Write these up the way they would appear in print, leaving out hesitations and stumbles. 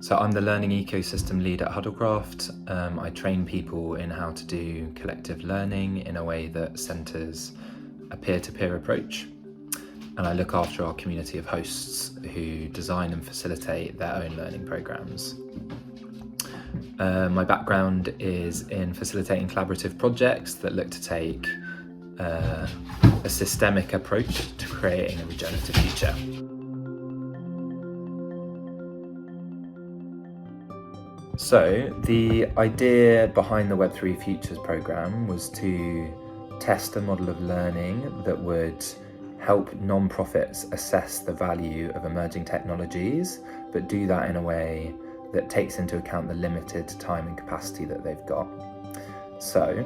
So I'm the learning ecosystem lead at Huddlecraft. I train people in how to do collective learning in a way that centres a peer-to-peer approach. And I look after our community of hosts who design and facilitate their own learning programmes. My background is in facilitating collaborative projects that look to take a systemic approach to creating a regenerative future. So the idea behind the Web3 Futures programme was to test a model of learning that would help non-profits assess the value of emerging technologies, but do that in a way that takes into account the limited time and capacity that they've got. So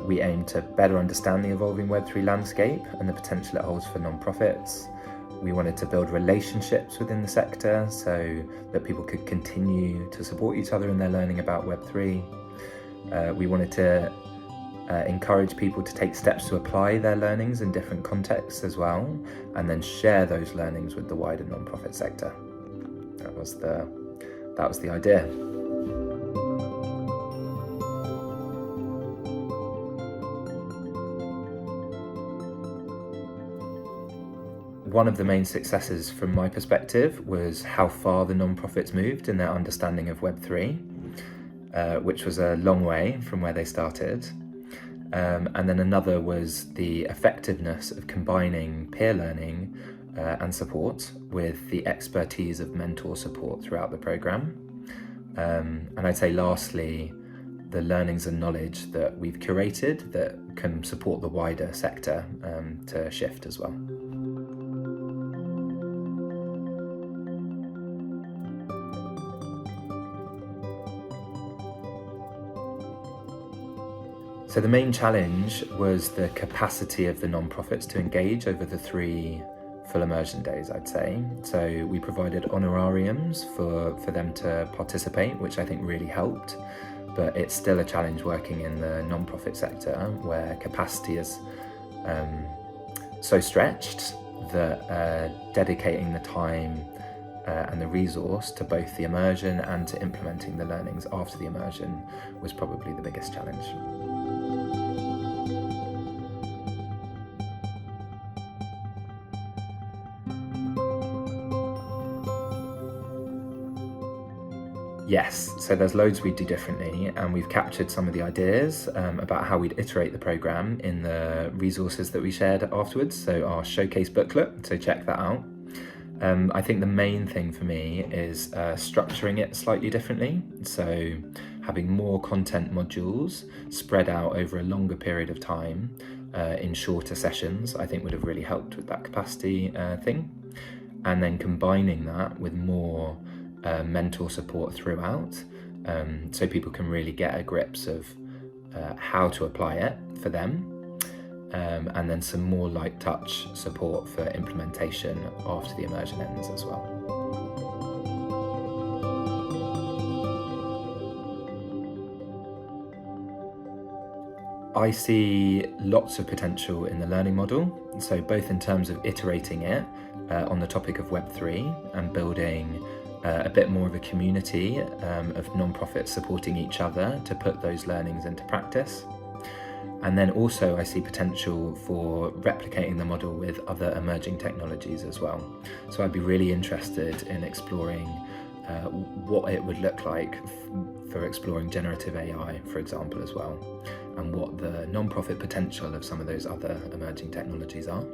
we aim to better understand the evolving Web3 landscape and the potential it holds for non-profits. We wanted to build relationships within the sector so that people could continue to support each other in their learning about Web3. We wanted to encourage people to take steps to apply their learnings in different contexts as well, and then share those learnings with the wider non-profit sector. That was the idea. One of the main successes from my perspective was how far the non-profits moved in their understanding of Web3, which was a long way from where they started. And then another was the effectiveness of combining peer learning and support with the expertise of mentor support throughout the programme. And I'd say lastly, the learnings and knowledge that we've curated that can support the wider sector to shift as well. So the main challenge was the capacity of the non-profits to engage over the 3 full immersion days, I'd say. So we provided honorariums for them to participate, which I think really helped. But it's still a challenge working in the non-profit sector where capacity is so stretched that dedicating the time and the resource to both the immersion and to implementing the learnings after the immersion was probably the biggest challenge. Yes, so there's loads we'd do differently, and we've captured some of the ideas about how we'd iterate the programme in the resources that we shared afterwards, so our showcase booklet, so check that out. I think the main thing for me is structuring it slightly differently, so having more content modules spread out over a longer period of time in shorter sessions, I think would have really helped with that capacity thing, and then combining that with more mentor support throughout, so people can really get a grips of how to apply it for them, and then some more light touch support for implementation after the immersion ends as well. I see lots of potential in the learning model, so both in terms of iterating it on the topic of Web3 and building a bit more of a community of non-profits supporting each other to put those learnings into practice. And then also I see potential for replicating the model with other emerging technologies as well. So I'd be really interested in exploring what it would look like for exploring generative AI, for example, as well, and what the non-profit potential of some of those other emerging technologies are.